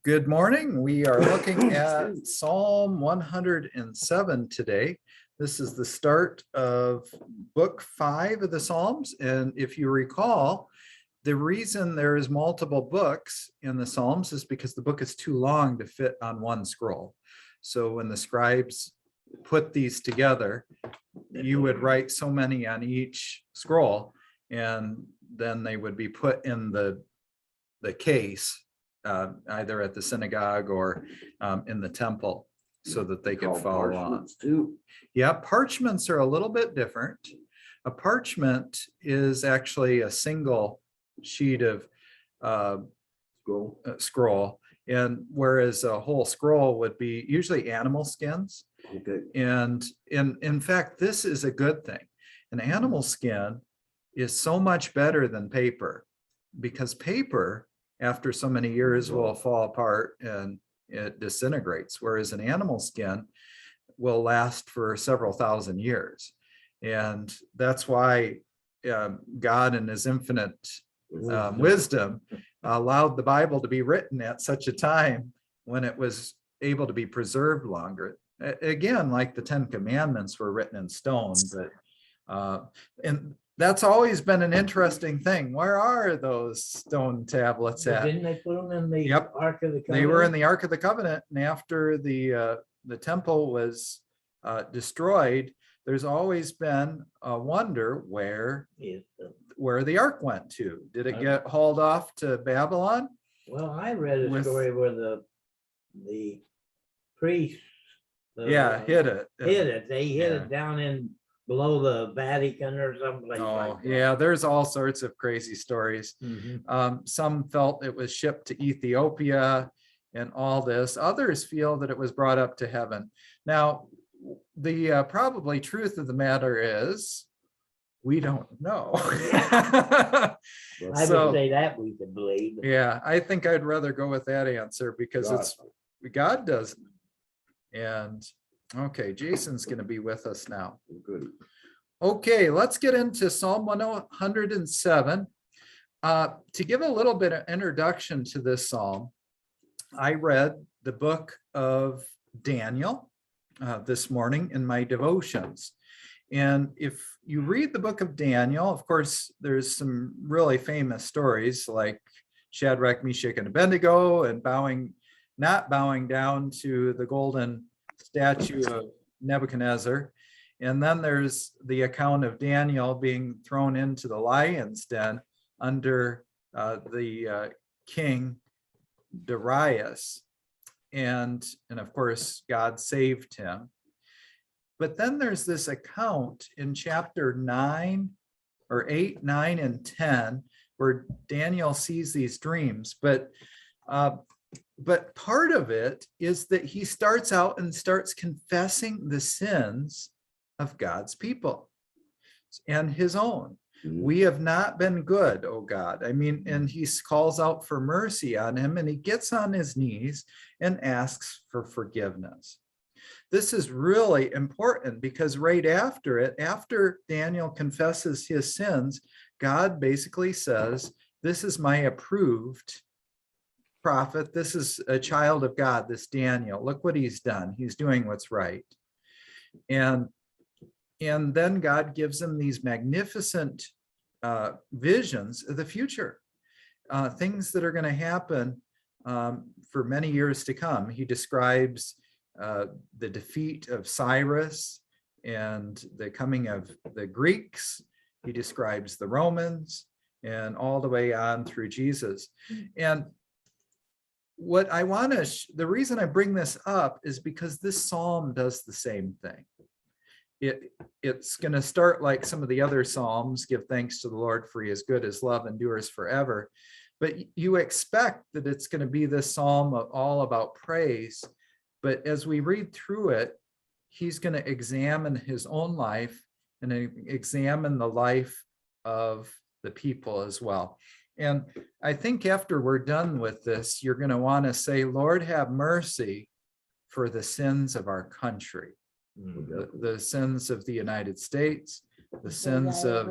Good morning. We are looking at Psalm 107 today. This is the start of book 5 of the Psalms. And if you recall, the reason there is multiple books in the Psalms is because the book is too long to fit on one scroll. So when the scribes put these together, you would write so many on each scroll, and then they would be put in the case, either at the synagogue or in the temple, so that they could follow on. Yeah, parchments are a little bit different. A parchment is actually a single sheet of scroll, and whereas a whole scroll would be usually animal skins. Okay. And in fact, this is a good thing. An animal skin is so much better than paper, because paper, after so many years, will fall apart and it disintegrates, whereas an animal skin will last for several thousand years. And that's why God, in his infinite wisdom, allowed the Bible to be written at such a time when it was able to be preserved longer. Again, like the 10 Commandments were written in stone, but and that's always been an interesting thing. Where are those stone tablets at? Didn't they put them in the Ark of the Covenant? They were in the Ark of the Covenant, and after the temple was destroyed, there's always been a wonder where the Ark went to. Did it get hauled off to Babylon? Well, I read a story where the priests hid it. They hid it down in below the Vatican or someplace like that. Yeah, there's all sorts of crazy stories. Some felt it was shipped to Ethiopia and all this. Others feel that it was brought up to heaven. Now, the probably truth of the matter is we don't know. I would say that we could believe. Yeah, I think I'd rather go with that answer, because God doesn't. And okay, Jason's going to be with us now. Good. Okay, let's get into Psalm 107. To give a little bit of introduction to this psalm, I read the book of Daniel this morning in my devotions. And if you read the book of Daniel, of course, there's some really famous stories like Shadrach, Meshach, and Abednego, and not bowing down to the golden statue of Nebuchadnezzar. And then there's the account of Daniel being thrown into the lion's den under the king Darius. And of course, God saved him. But then there's this account in chapter 9 or 8, 9, and 10, where Daniel sees these dreams. But part of it is that he starts out and starts confessing the sins of God's people and his own. We have not been good, oh God. I mean, and he calls out for mercy on him, and he gets on his knees and asks for forgiveness. This is really important, because right after it, after Daniel confesses his sins, God basically says, this is my approved prophet. This is a child of God, this Daniel. Look what he's done. He's doing what's right. And then God gives him these magnificent visions of the future, things that are going to happen for many years to come. He describes the defeat of Cyrus and the coming of the Greeks. He describes the Romans, and all the way on through Jesus. And what I want to, the reason I bring this up is because this psalm does the same thing. It's going to start like some of the other psalms, give thanks to the Lord for he is good, his love endures forever. But you expect that it's going to be this psalm all about praise. But as we read through it, he's going to examine his own life and examine the life of the people as well. And I think after we're done with this, you're going to want to say, Lord, have mercy for the sins of our country, the sins of the United States, the sins of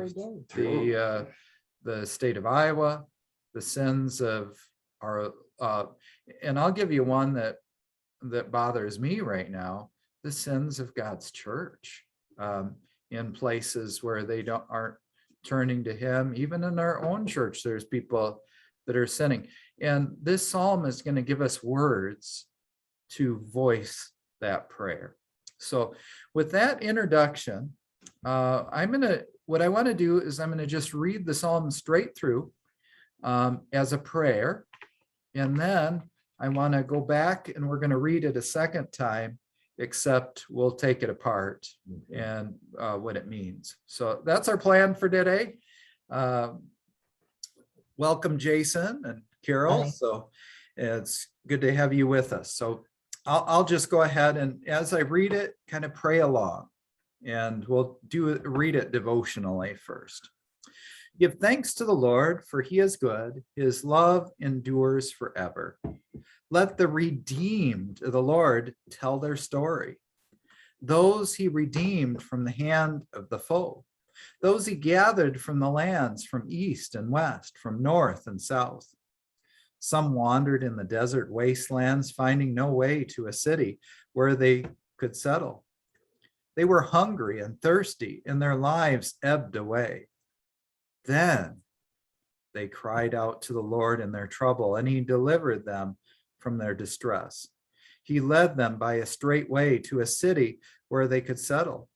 the state of Iowa, the sins of our and I'll give you one that bothers me right now: the sins of God's church, in places where they aren't turning to him. Even in our own church, there's people that are sinning. And this psalm is going to give us words to voice that prayer. So with that introduction, what I want to do is I'm going to just read the psalm straight through as a prayer. And then I want to go back and we're going to read it a second time, except we'll take it apart and what it means. So that's our plan for today. Welcome, Jason and Carol. Hi. So it's good to have you with us. So I'll just go ahead and as I read it, kind of pray along, and we'll read it devotionally first. Give thanks to the Lord, for he is good. His love endures forever. Let the redeemed of the Lord tell their story. Those he redeemed from the hand of the foe. Those he gathered from the lands from east and west, from north and south. Some wandered in the desert wastelands, finding no way to a city where they could settle. They were hungry and thirsty, and their lives ebbed away. Then they cried out to the Lord in their trouble, and he delivered them from their distress. He led them by a straight way to a city where they could settle.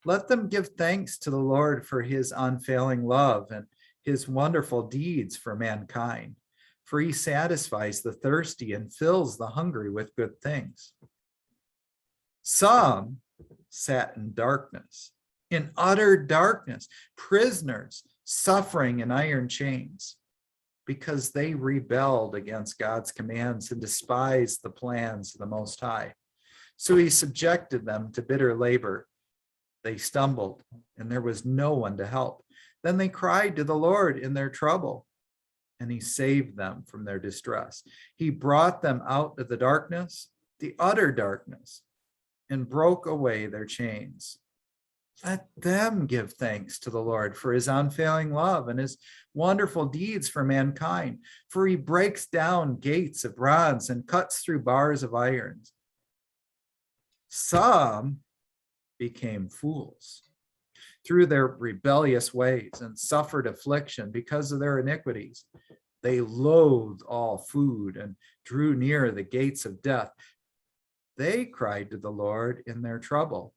Let them give thanks to the Lord for his unfailing love and his wonderful deeds for mankind. For he satisfies the thirsty and fills the hungry with good things. Some sat in darkness, in utter darkness, prisoners, suffering in iron chains, because they rebelled against God's commands and despised the plans of the Most High. So he subjected them to bitter labor. They stumbled, and there was no one to help. Then they cried to the Lord in their trouble, and he saved them from their distress. He brought them out of the darkness, the utter darkness, and broke away their chains. Let them give thanks to the Lord for his unfailing love and his wonderful deeds for mankind. For he breaks down gates of bronze and cuts through bars of iron. Some became fools through their rebellious ways and suffered affliction because of their iniquities. They loathed all food and drew near the gates of death. They cried to the Lord in their trouble,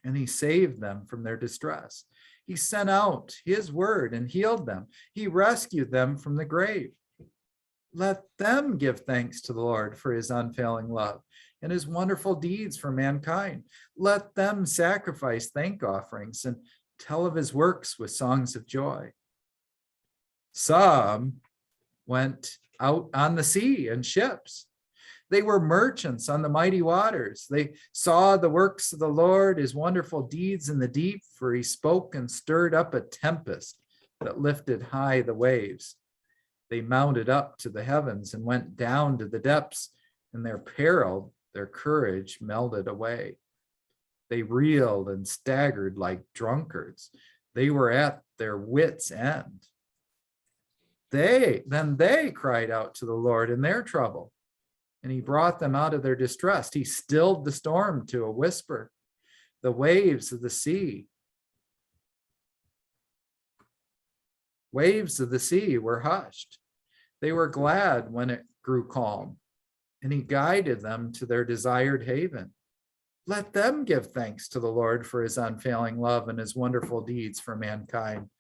and he saved them from their distress. He sent out his word and healed them. He rescued them from the grave. Let them give thanks to the Lord for his unfailing love and his wonderful deeds for mankind. Let them sacrifice thank offerings and tell of his works with songs of joy. Some went out on the sea in ships. They were merchants on the mighty waters. They saw the works of the Lord, his wonderful deeds in the deep, for he spoke and stirred up a tempest that lifted high the waves. They mounted up to the heavens and went down to the depths. In their peril, their courage melted away. They reeled and staggered like drunkards. They were at their wits' end. Then they cried out to the Lord in their trouble, and he brought them out of their distress. He stilled the storm to a whisper. The waves of the sea were hushed. They were glad when it grew calm, and he guided them to their desired haven. Let them give thanks to the Lord for his unfailing love and his wonderful deeds for mankind.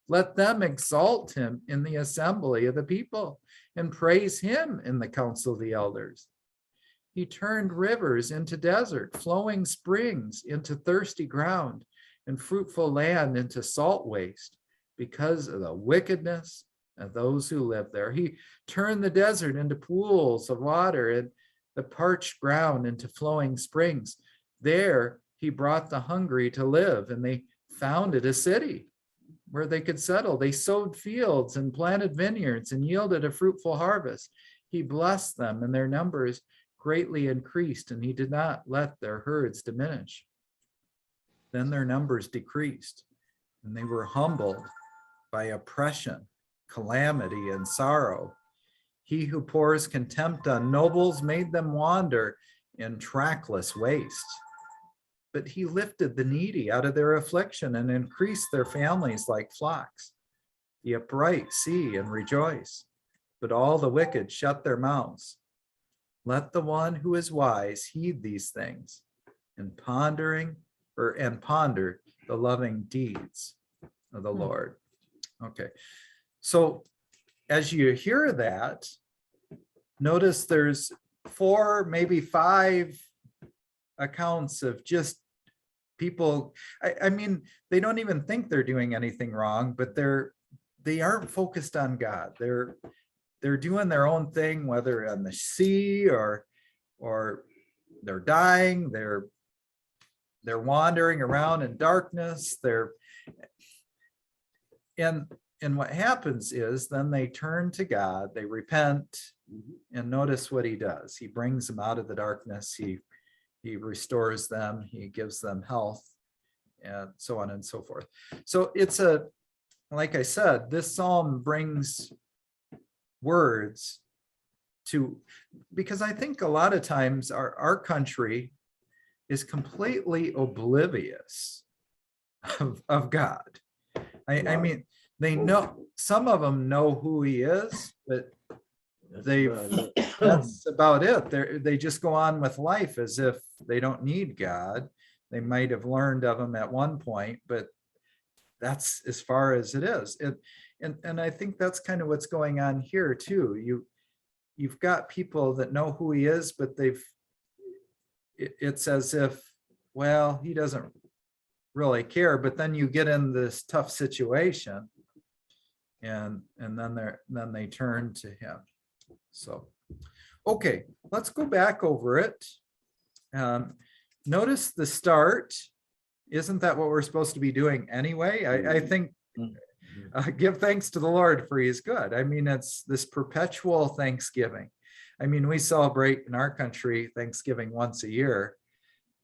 Let them exalt him in the assembly of the people and praise him in the council of the elders. He turned rivers into desert, flowing springs into thirsty ground, and fruitful land into salt waste because of the wickedness of those who live there. He turned the desert into pools of water and the parched ground into flowing springs. There he brought the hungry to live, and they founded a city where they could settle. They sowed fields and planted vineyards and yielded a fruitful harvest. He blessed them, and their numbers greatly increased, and he did not let their herds diminish. Then their numbers decreased, and they were humbled by oppression, calamity, and sorrow. He who pours contempt on nobles made them wander in trackless waste. But he lifted the needy out of their affliction and increased their families like flocks. The upright see and rejoice, but all the wicked shut their mouths. Let the one who is wise heed these things and ponder the loving deeds of the Lord. Okay, so as you hear that, notice there's 4, maybe 5 accounts of just people. I mean, they don't even think they're doing anything wrong, but they aren't focused on God. They're doing their own thing, whether on the sea or they're dying, they're wandering around in darkness. And what happens is then they turn to God, they repent, and notice what he does. He brings them out of the darkness. He restores them. He gives them health, and so on and so forth. So it's like I said, this psalm brings words to, because I think a lot of times our country is completely oblivious of God. I mean, they know, some of them know who he is, but that's about it. They just go on with life as if they don't need God. They might have learned of him at one point, but that's as far as it is. And I think that's kind of what's going on here too. You've got people that know who he is, but it's as if, well, he doesn't really care. But then you get in this tough situation, and then they turn to him. So, okay, let's go back over it. Notice the start. Isn't that what we're supposed to be doing anyway? I think give thanks to the Lord, for he is good. I mean, it's this perpetual thanksgiving. I mean, we celebrate in our country Thanksgiving once a year,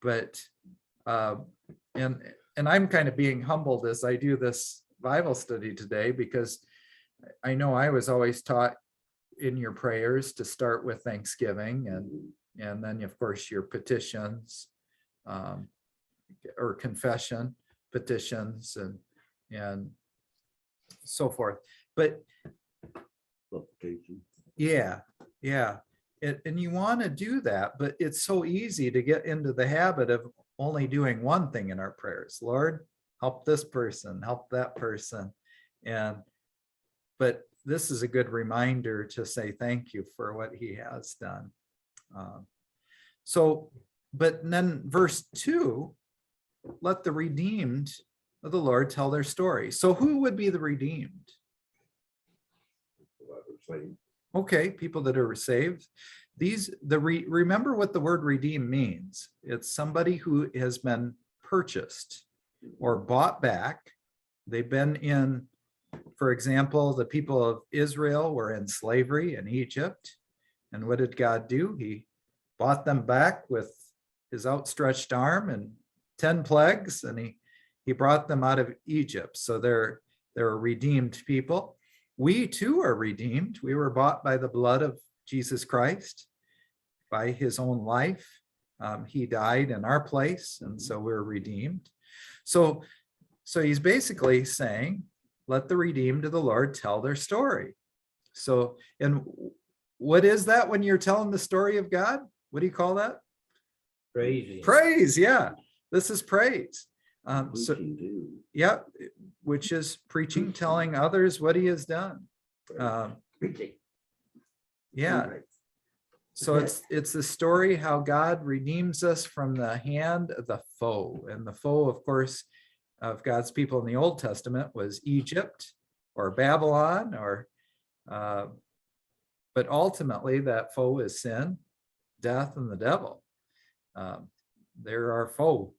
but and I'm kind of being humbled as I do this Bible study today, because I know I was always taught in your prayers to start with thanksgiving, and then of course your petitions, or confession, petitions, and so forth. But yeah, and you want to do that, but it's so easy to get into the habit of only doing one thing in our prayers. Lord, help this person, help that person. But this is a good reminder to say thank you for what he has done. But then verse 2, let the redeemed of the Lord tell their story. So who would be the redeemed? Okay, people that are saved. Remember what the word redeem means. It's somebody who has been purchased or bought back. They've been in, for example, the people of Israel were in slavery in Egypt. And what did God do? He bought them back with his outstretched arm and 10 plagues, and he brought them out of Egypt. So they're a redeemed people. We too are redeemed. We were bought by the blood of Jesus Christ, by his own life. He died in our place, and so we're redeemed. So he's basically saying, let the redeemed of the Lord tell their story. So, and what is that when you're telling the story of God? What do you call that? Praise, yeah. This is praise. Yeah, which is preaching, telling others what he has done. Yeah. So it's the story how God redeems us from the hand of the foe. And the foe, of course, of God's people in the Old Testament was Egypt or Babylon, but ultimately that foe is sin, death, and the devil. They're our foe.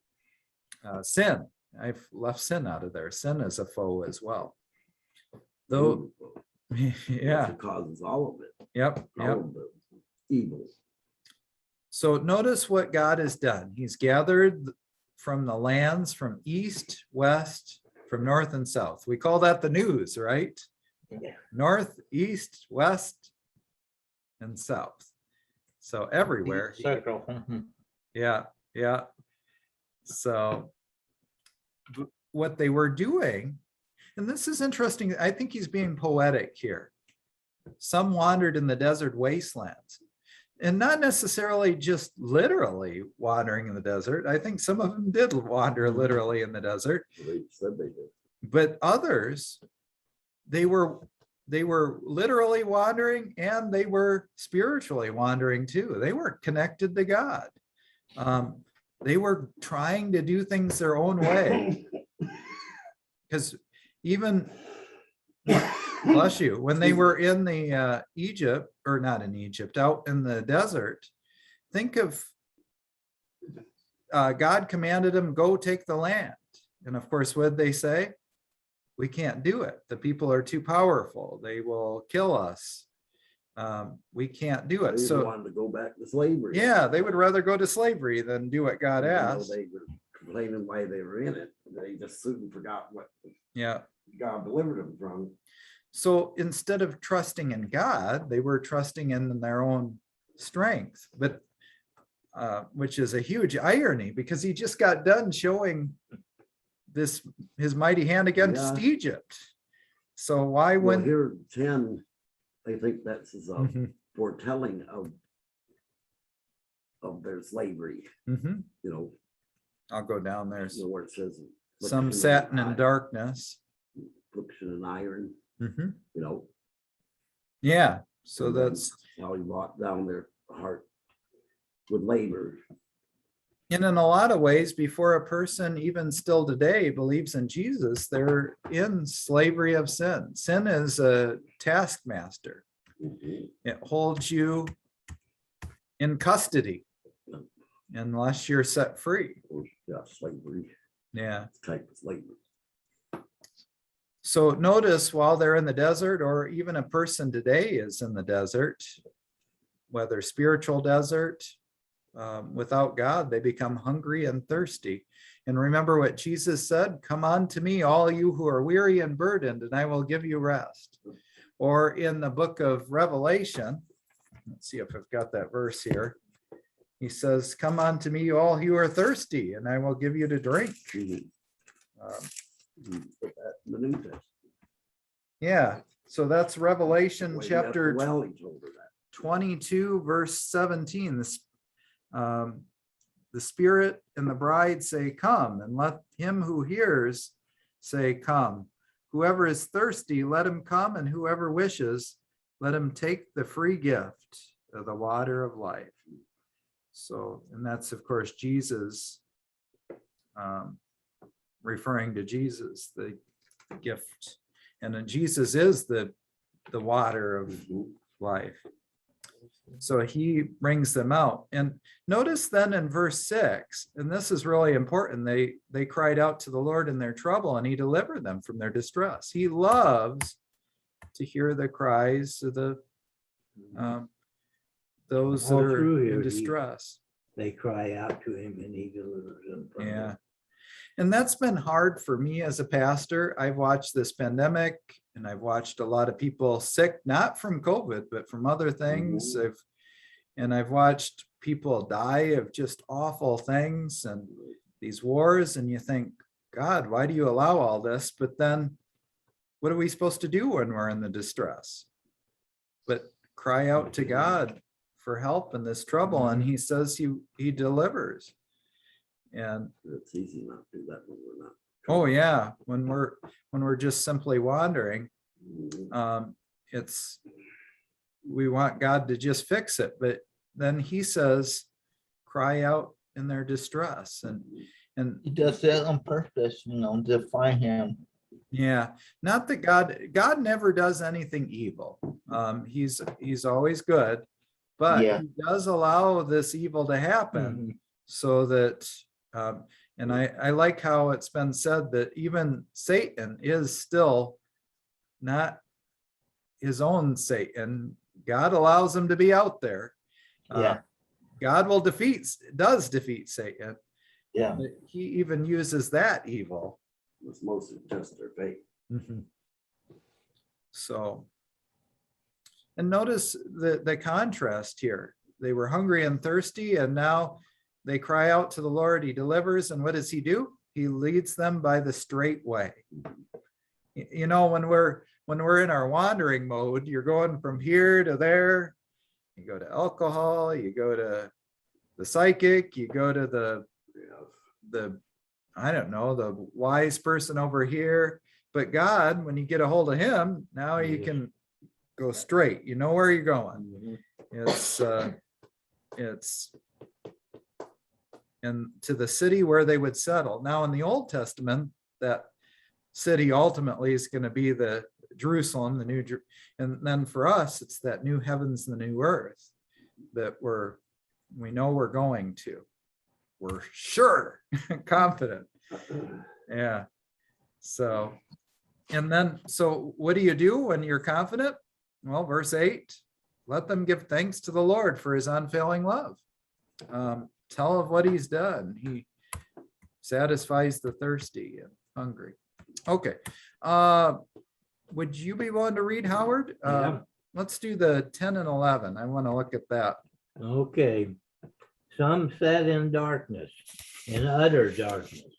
Sin. I've left sin out of there. Sin is a foe as well. Though, yeah. It causes all of it. Yep. All of the evils. So notice what God has done. He's gathered from the lands from east, west, from north and south. We call that the news, right? Yeah. North, east, west, and south. So everywhere. Circle. Yeah, yeah. So what they were doing, and this is interesting, I think he's being poetic here. Some wandered in the desert wastelands, and not necessarily just literally wandering in the desert. I think some of them did wander literally in the desert, They said they did. but others, they were literally wandering, and they were spiritually wandering too. They were connected to God. They were trying to do things their own way. Because even, bless you, when they were in the Egypt, or not in Egypt, out in the desert, think of God commanded them, go take the land. And of course, what did they say? We can't do it. The people are too powerful. They will kill us. We can't do it. They So wanted to go back to slavery. yeah, they would rather go to slavery than do what God Even though asked. they were complaining why they were in it. They just soon forgot what Yeah. God delivered them from. So instead of trusting in God, they were trusting in their own strength, but which is a huge irony, because he just got done showing his mighty hand against Yeah. Egypt. So why Well, when here 10, I think that's a Mhm, foretelling of their slavery, mhm. you know, I'll go down there. where it says Some affliction satin and in darkness. affliction and iron, Mhm. you know. Yeah, so and then that's, how he brought down their heart with labor. and in a lot of ways, before a person even still today believes in Jesus, they're in slavery of sin. Sin is a taskmaster. Mhm. It holds you in custody unless you're set free. Or, yeah, slavery, Yeah. type of slavery. So notice while they're in the desert, or even a person today is in the desert, whether spiritual desert, without God, they become hungry and thirsty. And remember what Jesus said, come on to me, all you who are weary and burdened, and I will give you rest. Or in the book of Revelation, let's see if I've got that verse here. He says, come on to me, all who are thirsty, and I will give you to drink. Mhm. Put that in the New Testament. Yeah, so that's Revelation Way after chapter well, he told her that. 22, verse 17. The Spirit and the bride say, come, and let him who hears say, come. Whoever is thirsty, let him come, and whoever wishes, let him take the free gift of the water of life. So, and that's of course Jesus, referring to Jesus, the gift. And then Jesus is the water of Mhm. life. So he brings them out. And notice then in verse 6, and this is really important, they cried out to the Lord in their trouble, and he delivered them from their distress. He loves to hear the cries of those that All are through in here, distress. They cry out to him and he delivers them from Yeah. it. And that's been hard for me as a pastor. I've watched this pandemic, and I've watched a lot of people sick, not from COVID, but from other things. I've watched people die of just awful things and these wars. And you think, God, why do you allow all this? But then what are we supposed to do when we're in the distress? But cry out to God for help in this trouble. And he says he delivers. And It's easy not to do that when we're not. oh yeah, when we're just simply wandering, Mhm. we want God to just fix it, but then he says, cry out in their distress. And He does that on purpose, to find him. yeah, not that God never does anything evil. He's always good, but Yeah. he does allow this evil to happen Mhm. so that and I like how it's been said that even Satan is still not his own Satan. God allows him to be out there. Yeah. God does defeat Satan. Yeah. But he even uses that evil. It's mostly just their faith. So And notice the contrast here. They were hungry and thirsty, and now they cry out to the Lord. He delivers. And what does he do? He leads them by the straight way. You know, when we're in our wandering mode, you're going from here to there. You go to alcohol, you go to the psychic, you go to the I don't know, the wise person over here. But God, when you get a hold of him, now you can go straight. You know where you're going. It's and to the city where they would settle. Now in the Old Testament, that city ultimately is going to be the Jerusalem, the new, and then for us, it's that new heavens and the new earth that we know we're going to. We're sure, confident. Yeah. So, and then, so what do you do when you're confident? Well, verse 8, let them give thanks to the Lord for his unfailing love. Tell of what he's done. He satisfies the thirsty and hungry. Okay. Would you be willing to read, Howard? Yeah. Let's do the 10 and 11. I want to look at that. Okay. Some sat in darkness, in utter darkness,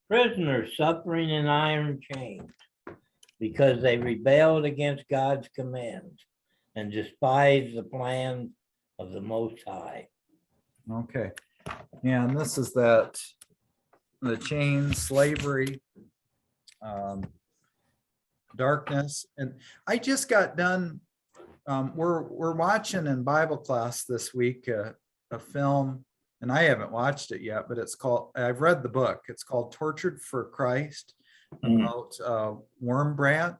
prisoners suffering in iron chains, because they rebelled against God's commands and despised the plans of the Most High. Okay. Yeah, and this is that the chains, slavery, darkness. And I just got done. We're watching in Bible class this week a film, and I haven't watched it yet, but I've read the book. It's called Tortured for Christ, about Wormbrandt.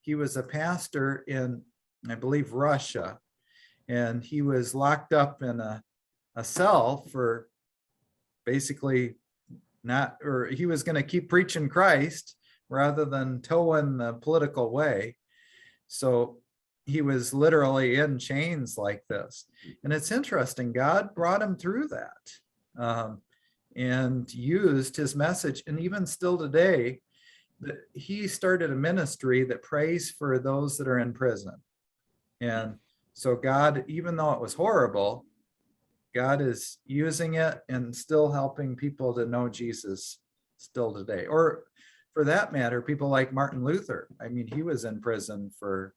He was a pastor in, I believe, Russia, and he was locked up in a cell for basically he was going to keep preaching Christ rather than towing the political way. So he was literally in chains like this. And it's interesting, God brought him through that and used his message. And even still today, he started a ministry that prays for those that are in prison. And so God, even though it was horrible, God is using it and still helping people to know Jesus still today. Or for that matter, people like Martin Luther. I mean, he was in prison for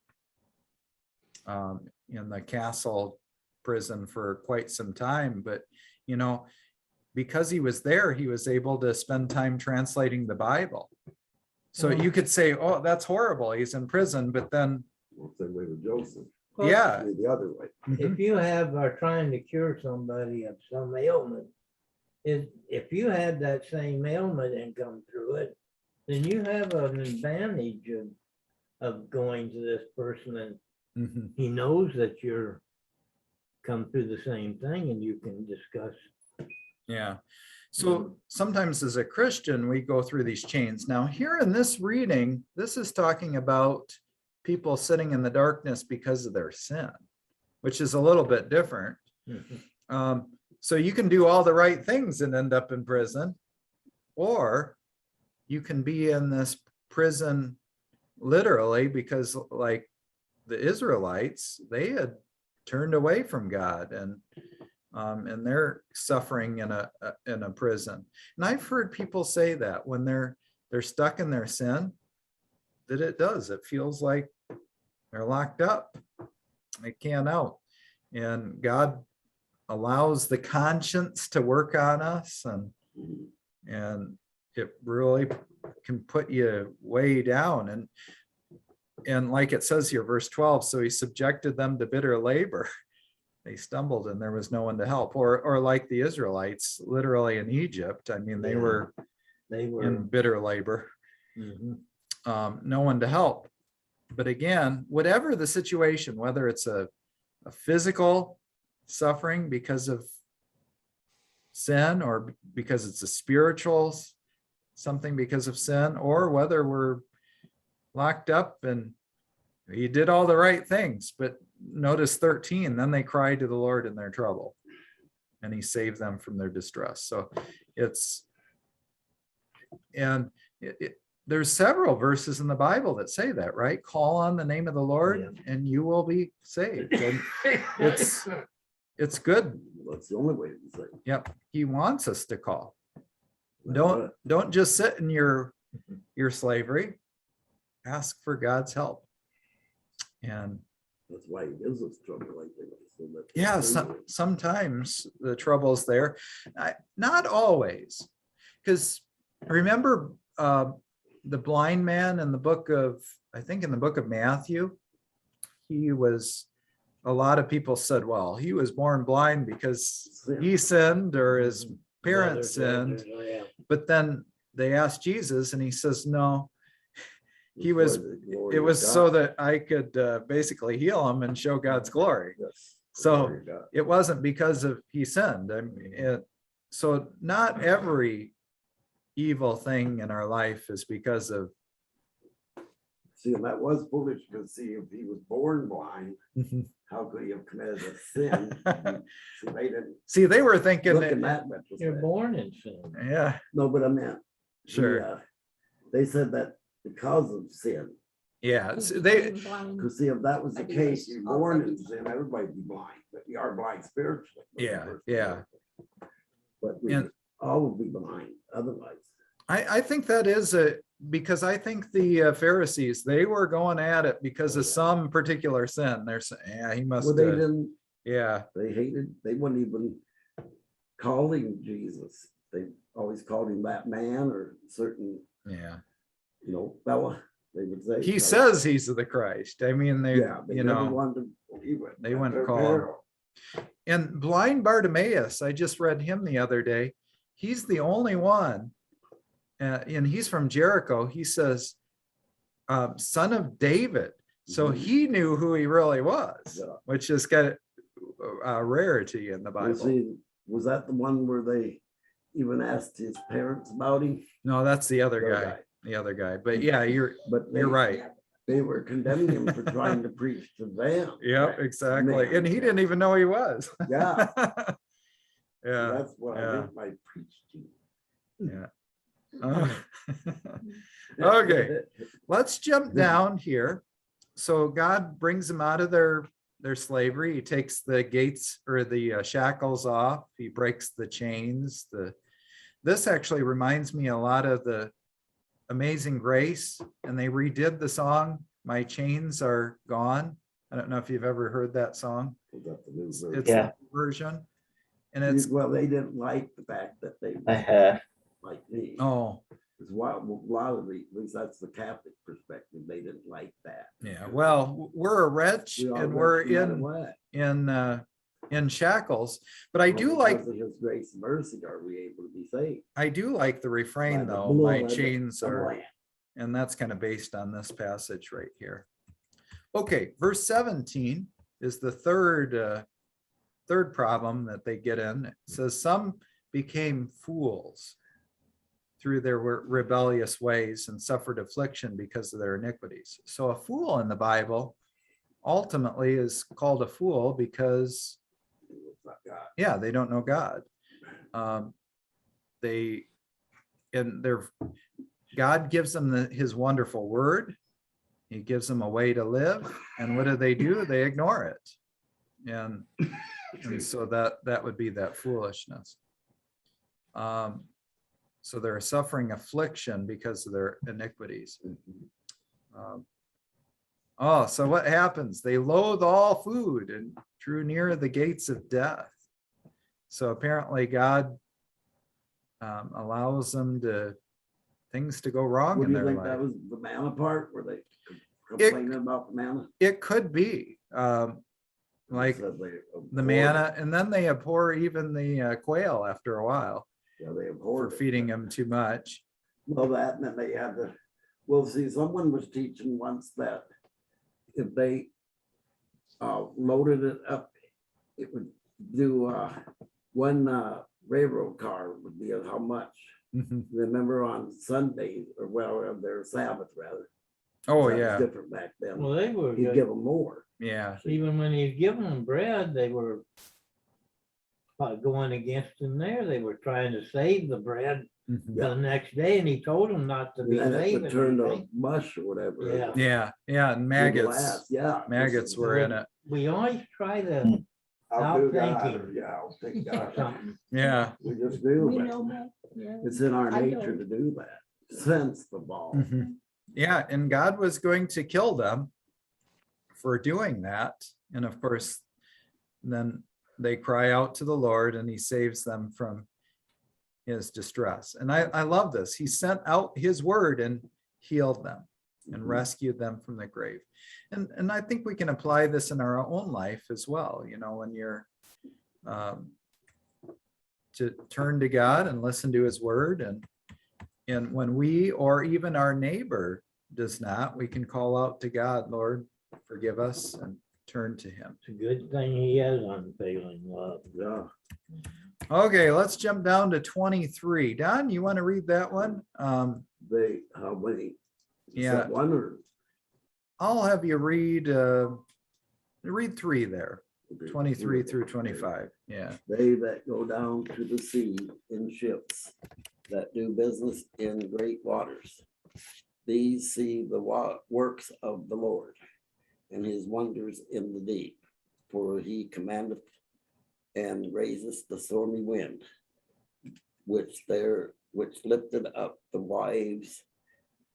in the castle prison for quite some time, but you know, because he was there, he was able to spend time translating the Bible. So you could say, oh, that's horrible, he's in prison, but then Same way with Joseph. yeah, The other way. If you are trying to cure somebody of some ailment, if you had that same ailment and come through it, then you have an advantage of going to this person, and he knows that you're come through the same thing, and you can discuss. Yeah. So sometimes as a Christian, we go through these chains. Now here in this reading, this is talking about people sitting in the darkness because of their sin, which is a little bit different. So you can do all the right things and end up in prison, or you can be in this prison literally because, like the Israelites, they had turned away from God, and they're suffering in a prison. And I've heard people say that when they're stuck in their sin, that it feels like they're locked up, they can't out, and God allows the conscience to work on us, and it really can put you way down. And like it says here, verse 12, so he subjected them to bitter labor. They stumbled and there was no one to help. Or like the Israelites, literally in Egypt. I mean, they were in bitter labor. No one to help. But again, whatever the situation, whether it's a physical suffering because of sin, or because it's a spiritual something because of sin, or whether we're locked up and he did all the right things. But notice 13, then they cried to the Lord in their trouble, and he saved them from their distress. So there's several verses in the Bible that say that, right? Call on the name of the Lord and you will be saved. And it's good. That's the only way to say. Yep. He wants us to call. Don't just sit in your slavery. Ask for God's help. And That's why he gives us trouble like that. So that yeah, sometimes the trouble's there. Not always. Because remember the blind man in the book of, I think in the book of Matthew, a lot of people said, well, he was born blind because he sinned or his parents sinned. But then they asked Jesus and he says, no, it was so that I could basically heal him and show God's glory. Yes. So it wasn't because of he sinned. I mean, so not every evil thing in our life is because of. See, and that was foolish because see, if he was born blind, how could he have committed a sin? See, they didn't. See, they were thinking look in that. that You're born in sin. Yeah, No, but I meant. sure. They said that because of sin. Yeah, so Because see, if that was the case, you're born in sin, everybody'd be blind, but you are blind spiritually. Yeah. But we all would be blind otherwise. I think that is because I think the Pharisees, they were going at it because of some particular sin. They're saying, yeah, he must Well, they didn't, yeah. they wouldn't even call him Jesus. They always called him that man or certain, Yeah. fella, they would say. He says he's the Christ. I mean, they never wanted to believe it. they wouldn't call him. And blind Bartimaeus, I just read him the other day. He's the only one, and he's from Jericho. He says, son of David. So he knew who he really was, which is got a rarity in the Bible. See, was that the one where they even asked his parents about him? No, that's the other guy. The other guy. But yeah, you're right. They were condemning him for trying to preach to them. Yep, exactly. And he didn't even know he was. Yeah. Yeah. That's what I meant by preaching. Yeah. Okay, let's jump down here. So God brings them out of their slavery. He takes the gates or the shackles off. He breaks the chains. This actually reminds me a lot of the Amazing Grace, and they redid the song, My Chains Are Gone. I don't know if you've ever heard that song. It's a version. And it's well, they didn't like the fact that they I have. like me. oh It's a lot of at least that's the Catholic perspective. They didn't like that. yeah, well, we're a wretch and we're in shackles, but I do like his grace and mercy are we able to be saved. I do like the refrain though, my chains are, and that's kind of based on this passage right here. Okay, verse 17 is the third problem that they get in. It says some became fools through their rebellious ways and suffered affliction because of their iniquities. So a fool in the Bible ultimately is called a fool because they don't know God. God gives them his wonderful word. He gives them a way to live. And what do? They ignore it. And so that would be that foolishness. So they're suffering affliction because of their iniquities. So what happens? They loathe all food and drew near the gates of death. So apparently God allows them things to go wrong in their life. That was the manna part where they complaining about the manna? It could be. Like the manna, and then they abhor even the quail after a while. Yeah, they abhor for feeding them too much. Well, that and then they had to. Well, see, someone was teaching once that if they loaded it up, it would do one railroad car would be how much. Remember on Sundays or their Sabbath rather. Oh that yeah, was different back then. Well, they were He'd give them more. Yeah. Even when he's giving them bread, they were going against him there. They were trying to save the bread Mhm. the next day, and he told them not to be And then it leaving. would turn to anything. mush or whatever. Yeah. Yeah, yeah, and Would maggots, last, yeah. maggots were in it. We always try to Mm. I'll do God, outthinking. or, yeah, I'll think God. something. Yeah. We just do, We but know that, yeah. it's in our I nature don't. to do that, sense the ball. Mhm. Yeah, and God was going to kill them for doing that. And of course, then they cry out to the Lord and he saves them from his distress. And I love this. He sent out his word and healed them and Mhm. rescued them from the grave. And I think we can apply this in our own life as well. You know, when you're to turn to God and listen to his word, and when we or even our neighbor does not, we can call out to God, Lord, forgive us, and turn to him. It's a good thing he has unfailing love. Yeah, Okay, let's jump down to 23. Don, you want to read that one? how many? Is Yeah. that one or? I'll have you read 3 there, 23 through 25. Yeah. They that go down to the sea in ships that do business in great waters. These see the works of the Lord and his wonders in the deep. For he commandeth and raiseth the stormy wind, which lifted up the waves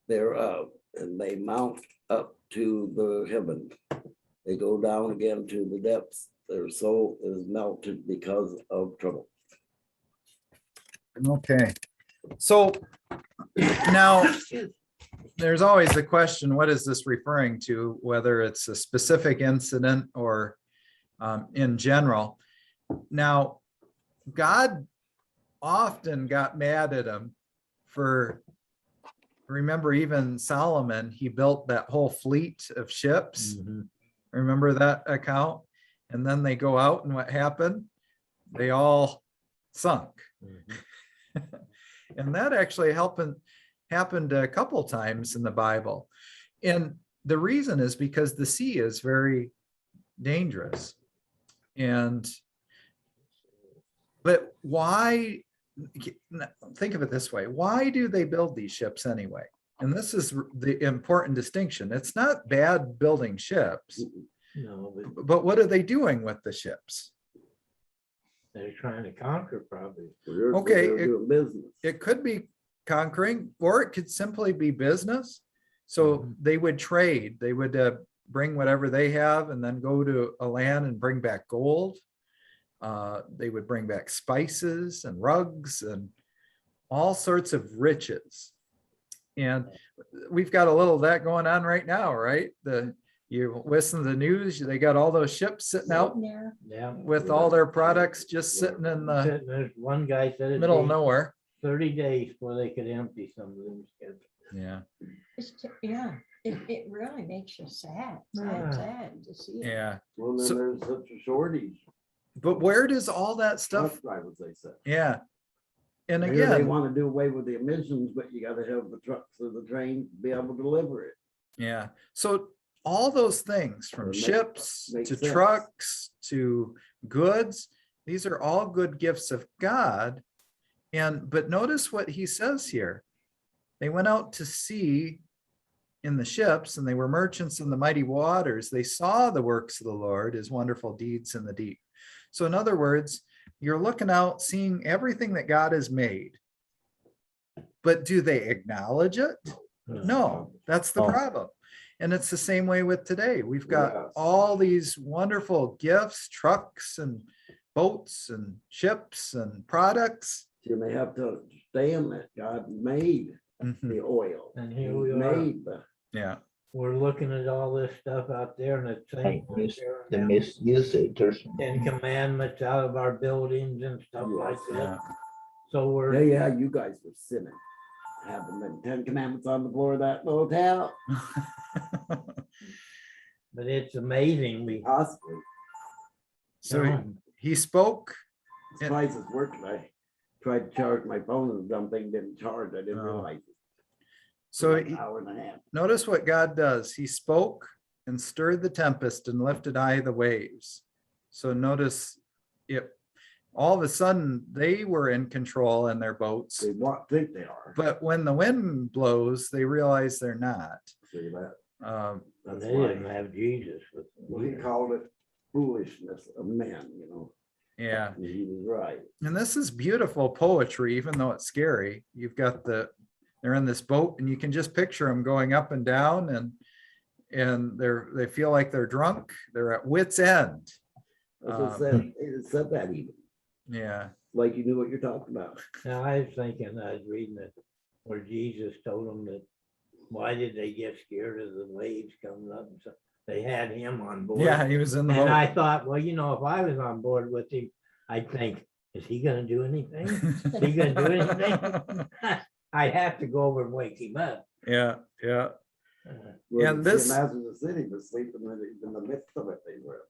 thereof, and they mount up to the heaven. They go down again to the depths. Their soul is melted because of trouble. Okay. So now there's always the question, what is this referring to, whether it's a specific incident or in general? Now, God often got mad at him for, remember, even Solomon, he built that whole fleet of ships. Remember that account? And then they go out and what happened? They all sunk. And that actually happened a couple times in the Bible. And the reason is because the sea is very dangerous. But why, think of it this way, why do they build these ships anyway? And this is the important distinction. It's not bad building ships, No, but but what are they doing with the ships? they're trying to conquer probably. Okay, They're doing business. It could be conquering, or it could simply be business. So they would trade, they would bring whatever they have and then go to a land and bring back gold. They would bring back spices and rugs and all sorts of riches. And we've got a little of that going on right now, right? You listen to the news, they got all those ships sitting out Sitting there. Yeah. with all their products just sitting in the There's one guy said it'd middle of be nowhere. 30 days before they could empty some of them ships. Yeah, Yeah, it really makes you sad, Ah. sad to see it. yeah. Well, then So- there's such a shortage. But where does all that Truck stuff? drivers, they said. Yeah. And Maybe they again, want to do away with the emissions, but you gotta have the trucks or the train to be able to deliver it. yeah. So all those things from Or make- ships make to sense. trucks to goods, these are all good gifts of God. But notice what he says here. They went out to sea in the ships, and they were merchants in the mighty waters. They saw the works of the Lord, his wonderful deeds in the deep. So in other words, you're looking out, seeing everything that God has made. But do they acknowledge it? No, that's the Oh. problem. And it's the same way with today. We've got Yes. all these wonderful gifts, trucks and boats and ships and products. And they have to understand that God made Mhm. the oil. And He here we are, made the, Yeah, we're looking at all this stuff out there and it's saying The misuse or something. and commandments out of our buildings and stuff like Yes, yeah. that. So we're, yeah, you guys were sinning. Having the 10 Commandments on the floor of that little town, but it's amazing. We, possibly. So No. he spoke. Surprised it's working. I tried to charge my phone and the dumb thing didn't charge. I didn't Oh. realize. it. So Like he- an hour and a half. notice what God does. He spoke and stirred the tempest and lifted high the waves. So notice it, all of a sudden they were in control in their boats. They think they are. But when the wind blows, they realize they're not. See that? Um, That's They why didn't have Jesus with he them. called it foolishness of men, you know. yeah. And he was right. And this is beautiful poetry, even though it's scary. You've got they're in this boat and you can just picture them going up and down and they feel like they're drunk. They're at wit's end. That's what it said. It said that even, Yeah. like you knew what you're talking about. Now, I was thinking, I was reading it, where Jesus told them that, why did they get scared of the waves coming up? And so they had him on board. Yeah, he was in the And boat. I thought, well, you know, if I was on board with him, I'd think, is he gonna do anything? Is he gonna do anything? I'd have to go over and wake him up. Yeah, yeah. Well, And see, this- imagine the city was sleeping in the midst of it. They were.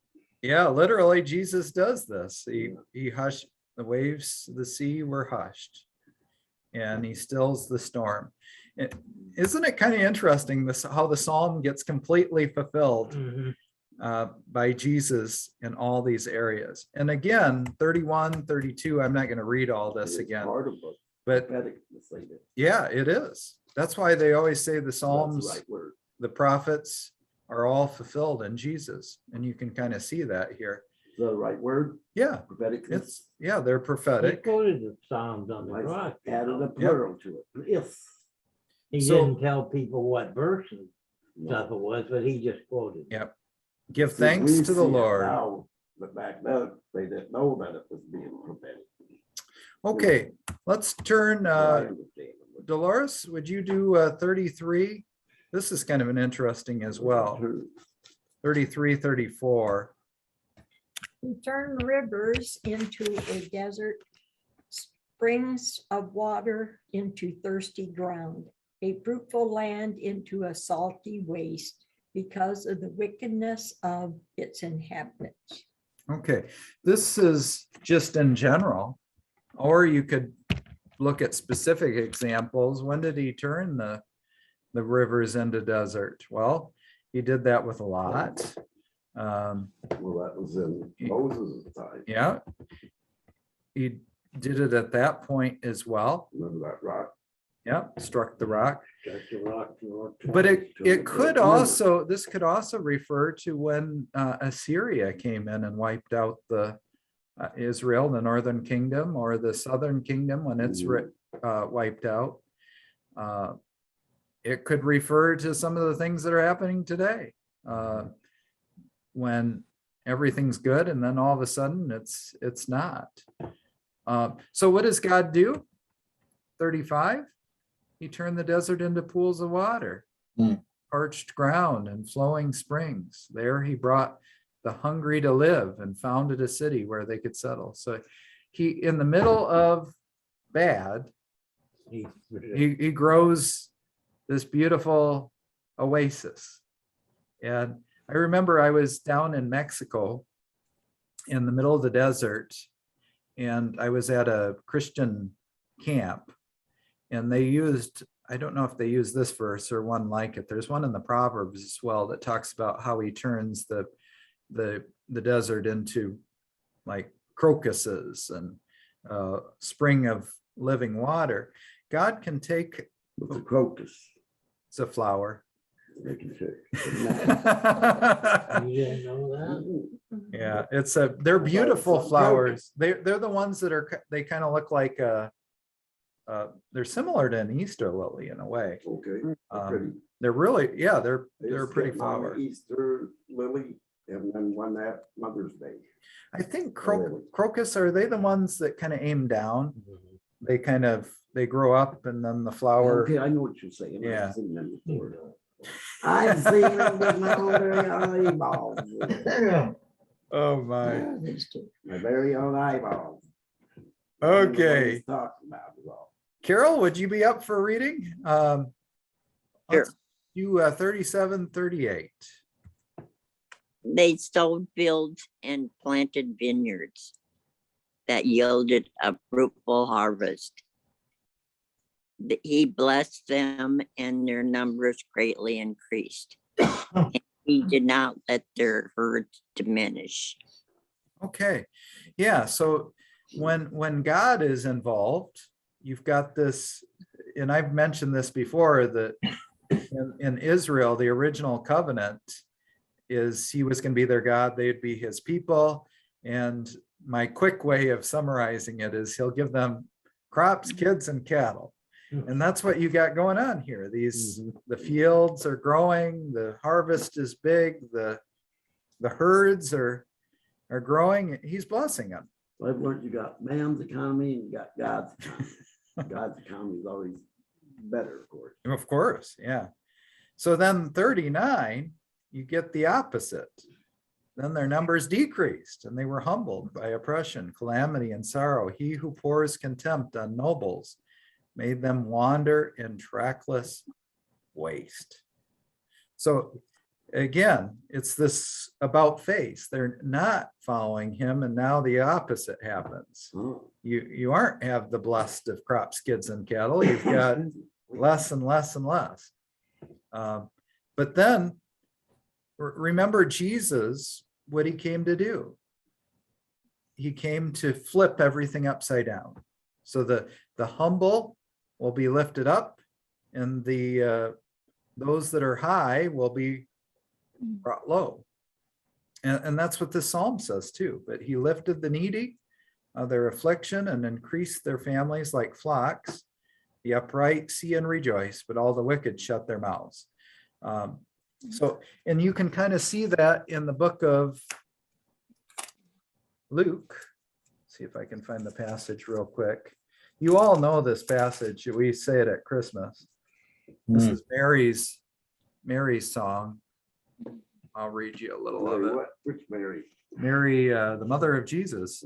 Yeah, literally Jesus does this. He hushed the waves, the sea were hushed. And he stills the storm. Isn't it kind of interesting how the psalm gets completely fulfilled Mhm. by Jesus in all these areas? And again, 31, 32, I'm not going to read all this It's again, part of the but prophetic to say that. yeah, it is. That's why they always say the That's Psalms, the right word. the prophets are all fulfilled in Jesus. And you can kind of see that here. Is that the right word? Yeah, Prophetic. they're He prophetic. quoted the Psalms on the I rock. added a plural to it. Yes. He So- didn't tell people what verse and stuff it was, but he just quoted. Yeah. Give See, we thanks to see the it Lord. now, but back then, they didn't know that it was being prophetic. Okay, let's turn, So I understand it. Dolores, would you do 33? This is kind of an interesting as well. 33, 34. You turn rivers into a desert, springs of water into thirsty ground, a fruitful land into a salty waste because of the wickedness of its inhabitants. Okay, this is just in general, or you could look at specific examples. When did he turn the rivers into desert? Well, he did that with a lot. Well, that was in Moses' time. Yeah. He did it at that point as well. Remember that rock? Yeah, struck the rock. Struck the rock, But it Remember. could also, this could also refer to when Assyria came in and wiped out the Israel, the northern kingdom, or the southern kingdom when it's wiped out. It could refer to some of the things that are happening today. When everything's good and then all of a sudden it's not. So what does God do? 35, he turned the desert into pools of water, parched ground and flowing springs. There he brought the hungry to live and founded a city where they could settle. So he, in the middle of bad, he grows this beautiful oasis. And I remember I was down in Mexico in the middle of the desert, and I was at a Christian camp, and they used, I don't know if they use this verse or one like it. There's one in the Proverbs as well that talks about how he turns the desert into like crocuses and spring of living water. God can take, With the crocus. it's a flower. Making sure. You didn't know that? Yeah, they're beautiful flowers. They're the ones that are, they kind of look like they're similar to an Easter lily in a way. Okay. Pretty. They're really, yeah, they're There's a pretty getting on flower. Easter lily and then one that Mother's Day. I think Lily. crocus, are they the ones that kind of aim down? They grow up and then the flower. Okay, I know what you're saying. Yeah. I've seen them before. I've seen them with my own very own eyeballs. Oh my. Yeah, these two. My very own eyeballs. I know what Okay. he's talking about as well. Carol, would you be up for reading? Sure. Let's do 37, 38. They sowed fields and planted vineyards that yielded a fruitful harvest. He blessed them and their numbers greatly increased. And he did not let their herds diminish. Okay, yeah, so when God is involved, you've got this, and I've mentioned this before, that in Israel, the original covenant is he was going to be their God, they'd be his people. And my quick way of summarizing it is he'll give them crops, kids, and cattle. And that's what you got going on here. The fields are growing, the harvest is big, the herds are growing. He's blessing them. I've learned you got man's economy and you got God's economy. God's economy is always better, of course. Of course, yeah. So then 39, you get the opposite. Then their numbers decreased, and they were humbled by oppression, calamity, and sorrow. He who pours contempt on nobles made them wander in trackless waste. So again, it's this about face. They're not following him, and now the opposite happens. Oh, You aren't have the blessed of crops, kids, and cattle. You've got less and less and less. But then remember Jesus, what he came to do. He came to flip everything upside down. So the humble will be lifted up, and those that are high will be brought low. And that's what this psalm says too. But he lifted the needy of their affliction and increased their families like flocks. The upright see and rejoice, but all the wicked shut their mouths. So, and you can kind of see that in the book of Luke. See if I can find the passage real quick. You all know this passage. We say it at Christmas. This is Mary's song. I'll read you a little of Mary, it. what? Which Mary? Mary, the mother of Jesus,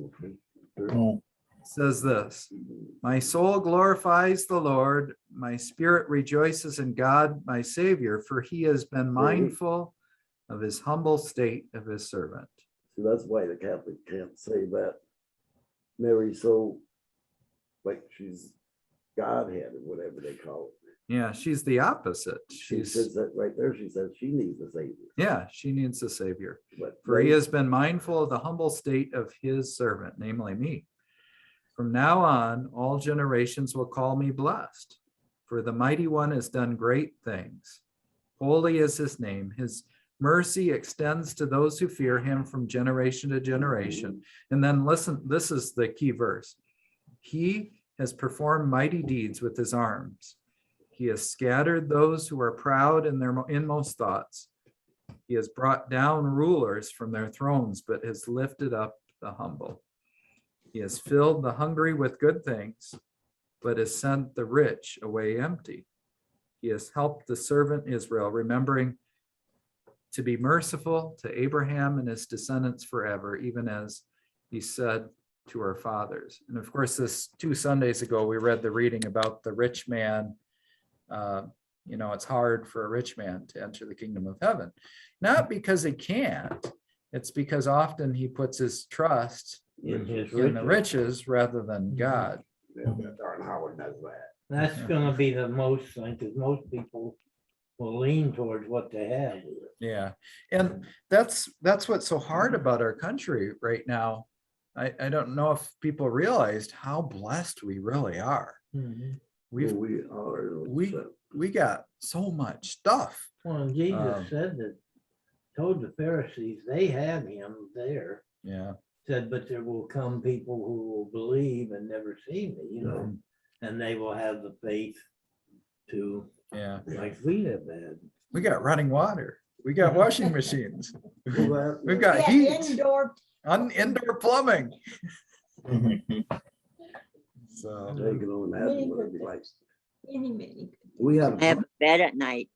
Okay. says this: my soul glorifies the Lord, my spirit rejoices in God, my Savior, for he has been mindful of his humble state of his servant. So that's why the Catholic can't say that Mary's so, like she's Godhead or whatever they call it. Yeah, she's the opposite. She She's, says that right there. She says she needs a savior. yeah, she needs a Savior. But For he they- has been mindful of the humble state of his servant, namely me. From now on, all generations will call me blessed, for the mighty one has done great things. Holy is his name. His mercy extends to those who fear him from generation to generation. And then listen, this is the key verse. He has performed mighty deeds with his arms. He has scattered those who are proud in their inmost thoughts. He has brought down rulers from their thrones, but has lifted up the humble. He has filled the hungry with good things, but has sent the rich away empty. He has helped the servant Israel, remembering to be merciful to Abraham and his descendants forever, even as he said to our fathers. And of course, this 2 Sundays ago, we read the reading about the rich man. It's hard for a rich man to enter the kingdom of heaven, not because he can't. It's because often he puts his trust In his in the riches. riches rather than God. Yeah, but darn Howard does that. That's gonna be the most thing, because most people will lean towards what they have. Yeah. And that's what's so hard about our country right now. I don't know if people realized how blessed we really are. Mhm. We've We are. we got so much stuff. Well, and Jesus Um, said that, told the Pharisees, they had him there, Yeah. said, but there will come people who will believe and never see me, and they will have the faith to, Yeah. like we have had. We got running water. We got washing machines. We've got Yeah, heat, indoor, indoor plumbing. So They can only imagine what it'd be like. many. We have. I have a bed at night